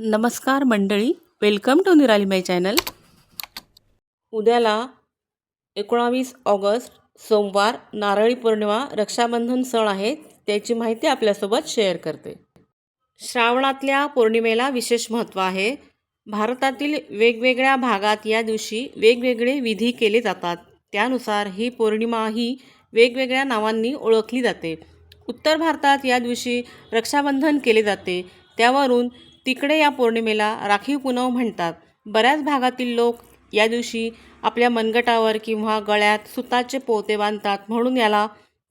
नमस्कार मंडळी, welcome to निराली माय चॅनल. उद्याला 19 ऑगस्ट सोमवार नारळी पौर्णिमा रक्षाबंधन सण आहे. त्याची माहिती आपल्यासोबत शेअर करते. श्रावणातल्या पौर्णिमेला विशेष महत्त्व आहे. भारतातील वेगवेगळ्या भागात या दिवशी वेगवेगळे विधी केले जातात. त्यानुसार ही पौर्णिमा ही वेगवेगळ्या नावांनी ओळखली जाते. उत्तर भारतात या दिवशी रक्षाबंधन केले जाते. त्यावरून तिकडे या पौर्णिमेला राखीव पुनव म्हणतात. बऱ्याच भागातील लोक या दिवशी आपल्या मनगटावर किंवा गळ्यात सुताचे पोते बांधतात, म्हणून याला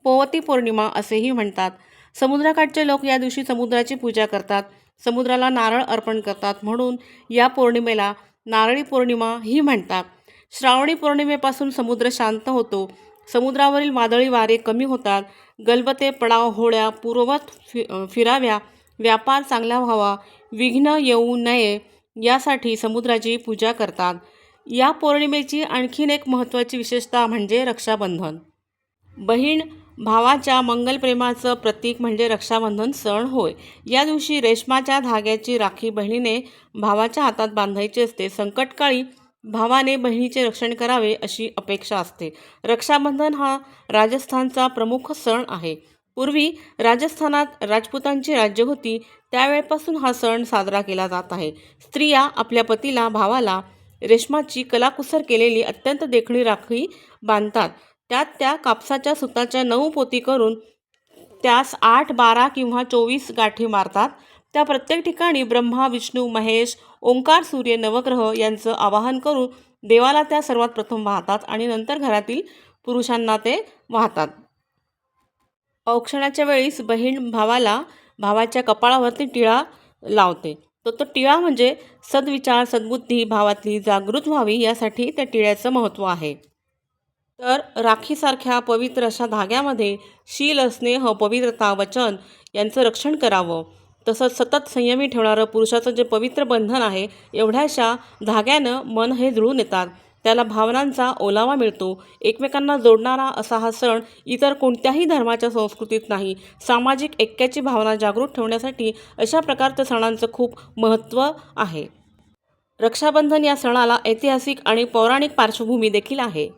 पोवती पौर्णिमा असेही म्हणतात. समुद्रकाठचे लोक या दिवशी समुद्राची पूजा करतात, समुद्राला नारळ अर्पण करतात, म्हणून या पौर्णिमेला नारळी पौर्णिमा ही म्हणतात. श्रावणी पौर्णिमेपासून समुद्र शांत होतो, समुद्रावरील वादळी वारे कमी होतात, गलबते पडाव होळ्या पूर्ववत फिराव्या, व्यापार चांगला व्हावा, विघ्न येऊ नये यासाठी समुद्राची पूजा करतात. या पौर्णिमेची आणखीन एक महत्त्वाची विशेषता म्हणजे रक्षाबंधन. बहीण भावाच्या मंगलप्रेमाचं प्रतीक म्हणजे रक्षाबंधन सण होय. या दिवशी रेशमाच्या धाग्याची राखी बहिणीने भावाच्या हातात बांधायची असते. संकटकाळी भावाने बहिणीचे रक्षण करावे अशी अपेक्षा असते. रक्षाबंधन हा राजस्थानचा प्रमुख सण आहे. पूर्वी राजस्थानात राजपुतांची राज्य होती, त्यावेळेपासून हा सण साजरा केला जात आहे. स्त्रिया आपल्या पतीला भावाला रेशमाची कलाकुसर केलेली अत्यंत देखणी राखी बांधतात. त्यात त्या कापसाच्या सुताच्या 9 पोती करून त्यास 8, 12 किंवा 24 गाठी मारतात. त्या प्रत्येक ठिकाणी ब्रह्मा, विष्णू, महेश, ओंकार, सूर्य, नवग्रह यांचं आवाहन करून देवाला त्या सर्वात प्रथम वाहतात आणि नंतर घरातील पुरुषांना ते वाहतात. औक्षणाच्या वेळीस बहीण भावाला भावाच्या कपाळावरती टिळा लावते. तो टिळा म्हणजे सद्विचार, सद्बुद्धी भावातली जागृत व्हावी यासाठी त्या टिळ्याचं महत्त्व आहे. तर राखीसारख्या पवित्र अशा धाग्यामध्ये शील, स्नेह, पवित्रता, वचन यांचं रक्षण करावं. तसंच सतत संयमी ठेवणारं पुरुषाचं जे पवित्र बंधन आहे, एवढ्याशा धाग्यानं मन हे जुळून येतात, त्याला भावनांचा ओलावा मिळतो. एकमेकांना जोडणारा असा हा सण इतर कोणत्याही धर्माच्या संस्कृतीत नाही. सामाजिक ऐक्याची भावना जागृत ठेवण्यासाठी अशा प्रकारच्या सणांचं खूप महत्त्व आहे. रक्षाबंधन या सणाला ऐतिहासिक आणि पौराणिक पार्श्वभूमी देखील आहे.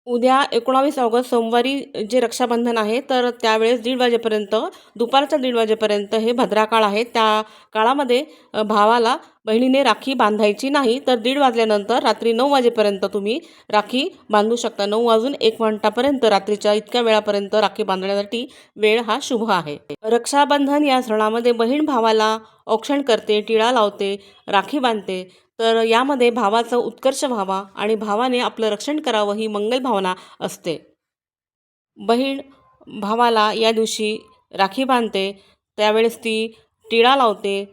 उद्या 19 ऑगस्ट सोमवारी जे रक्षाबंधन आहे, तर त्यावेळेस 1:30 वाजेपर्यंत, दुपारच्या 1:30 वाजेपर्यंत हे भद्रा काळ आहे. त्या काळामध्ये भावाला बहिणीने राखी बांधायची नाही. तर 1:30 वाजल्यानंतर रात्री 9 वाजेपर्यंत तुम्ही राखी बांधू शकता. 9 वाजून 1 मिनिटापर्यंत रात्रीच्या इतक्या वेळापर्यंत राखी बांधण्यासाठी वेळ हा शुभ आहे. रक्षाबंधन या सणामध्ये बहीण भावाला औक्षण करते, टिळा लावते, राखी बांधते. तर यामध्ये भावाचा उत्कर्ष व्हावा आणि भावाने आपलं रक्षण करावं ही मंगल भावना असते. बहीण भावाला या दिवशी राखी बांधते, त्यावेळेस ती टिळा लावते,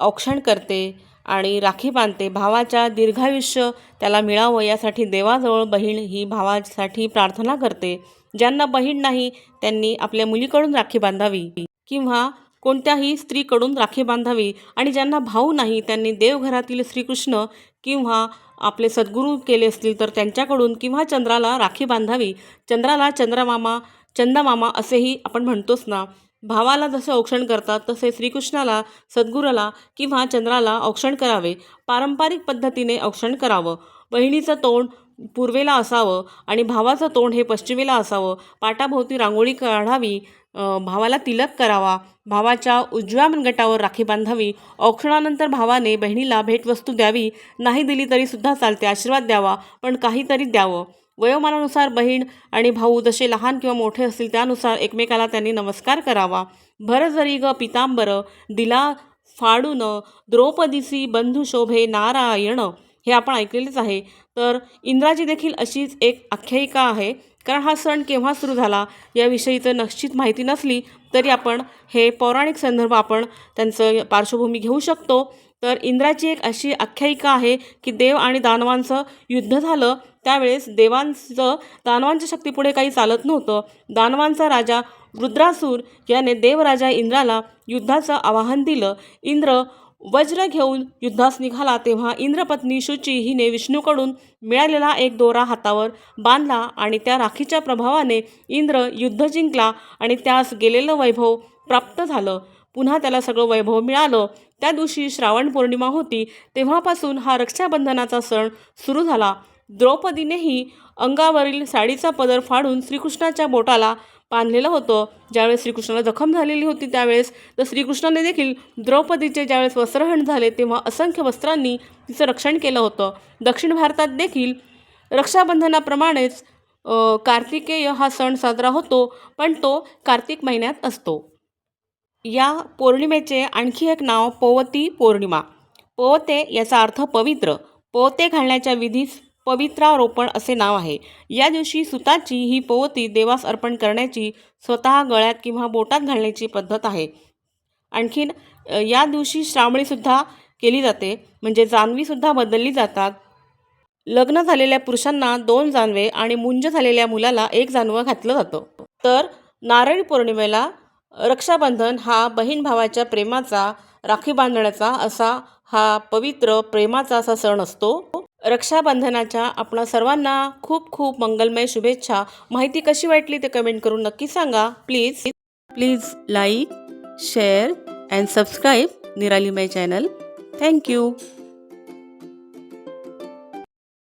औक्षण करते आणि राखी बांधते. भावाच्या दीर्घायुष्य त्याला मिळावं यासाठी देवाजवळ बहीण ही भावासाठी प्रार्थना करते. ज्यांना बहीण नाही त्यांनी आपल्या मुलीकडून राखी बांधावी किंवा कोणत्याही स्त्रीकडून राखी बांधावी. आणि ज्यांना भाऊ नाही त्यांनी देवघरातील श्रीकृष्ण किंवा आपले सद्गुरू केले असतील तर त्यांच्याकडून किंवा चंद्राला राखी बांधावी. चंद्राला चंदमामा असेही आपण म्हणतोच ना. भावाला जसं औक्षण करतात तसे श्रीकृष्णाला, सद्गुरूला किंवा चंद्राला औक्षण करावे. पारंपरिक पद्धतीने औक्षण करावं. बहिणीचं तोंड पूर्वेला असावं आणि भावाचं तोंड हे पश्चिमेला असावं. पाटाभोवती रांगोळी काढावी. भावाला तिलक करावा. भावाच्या उजव्या मनगटावर राखी बांधावी. औक्षणानंतर भावाने बहिणीला भेटवस्तू द्यावी. नाही दिली तरी सुद्धा चालते, आशीर्वाद द्यावा, पण काहीतरी द्यावं. वयोमानानुसार बहीण आणि भाऊ जसे लहान किंवा मोठे असतील त्यानुसार एकमेकाला त्यांनी नमस्कार करावा. भर जरी ग पितांबर दिला फाडून, द्रौपदीसी बंधू शोभे नारायण, हे आपण ऐकलेलेच आहे. तर इंद्राची देखील अशीच एक आख्यायिका आहे. कारण हा सण केव्हा सुरू झाला याविषयीचं निश्चित माहिती नसली तरी आपण हे पौराणिक संदर्भ आपण त्यांचं पार्श्वभूमी घेऊ शकतो. तर इंद्राची एक अशी आख्यायिका आहे की देव आणि दानवांचं युद्ध झालं, त्यावेळेस देवांचं दानवांच्या शक्तीपुढे काही चालत नव्हतं. दानवांचा राजा रुद्रासूर याने देवराजा इंद्राला युद्धाचं आवाहन दिलं. इंद्र वज्र घेऊन युद्धास निघाला तेव्हा इंद्रपत्नी शुची हिने विष्णूकडून मिळालेला एक दोरा हातावर बांधला आणि त्या राखीच्या प्रभावाने इंद्र युद्ध जिंकला आणि त्यास गेलेलं वैभव प्राप्त झालं. पुन्हा त्याला सगळं वैभव मिळालं. त्या दिवशी श्रावण पौर्णिमा होती. तेव्हापासून हा रक्षाबंधनाचा सण सुरू झाला. द्रौपदीनेही अंगावरील साडीचा पदर फाडून श्रीकृष्णाच्या बोटाला बांधलेलं होतं. ज्यावेळेस श्रीकृष्णाला जखम झालेली होती त्यावेळेस, तर श्रीकृष्णाने देखील द्रौपदीचे ज्यावेळेस वस्त्रहरण झाले तेव्हा असंख्य वस्त्रांनी तिचं रक्षण केलं होतं. दक्षिण भारतात देखील रक्षाबंधनाप्रमाणेच कार्तिकेय हा सण साजरा होतो, पण तो कार्तिक महिन्यात असतो. या पौर्णिमेचे आणखी एक नाव पवती पौर्णिमा. पवते याचा अर्थ पवित्र. पवते घालण्याच्या विधीस पवित्रारोपण असे नाव आहे. या दिवशी सुताची ही पवती देवास अर्पण करण्याची स्वतः गळ्यात किंवा बोटात घालण्याची पद्धत आहे. आणखीन या दिवशी श्रावणीसुद्धा केली जाते, म्हणजे जानवीसुद्धा बदलली जातात. लग्न झालेल्या पुरुषांना 2 जानवे आणि मुंज झालेल्या मुलाला 1 जानवं घातलं जातं. तर नारळी पौर्णिमेला रक्षाबंधन हा बहीण भावाच्या प्रेमाचा, राखी बांधण्याचा असा हा पवित्र प्रेमाचा असा सण असतो. रक्षाबंधनाच्या आपणा सर्वांना खूप खूप मंगलमय शुभेच्छा. माहिती कशी वाटली ते कमेंट करून नक्की सांगा. Please like, share and subscribe निराली माय चॅनल. थँक्यू.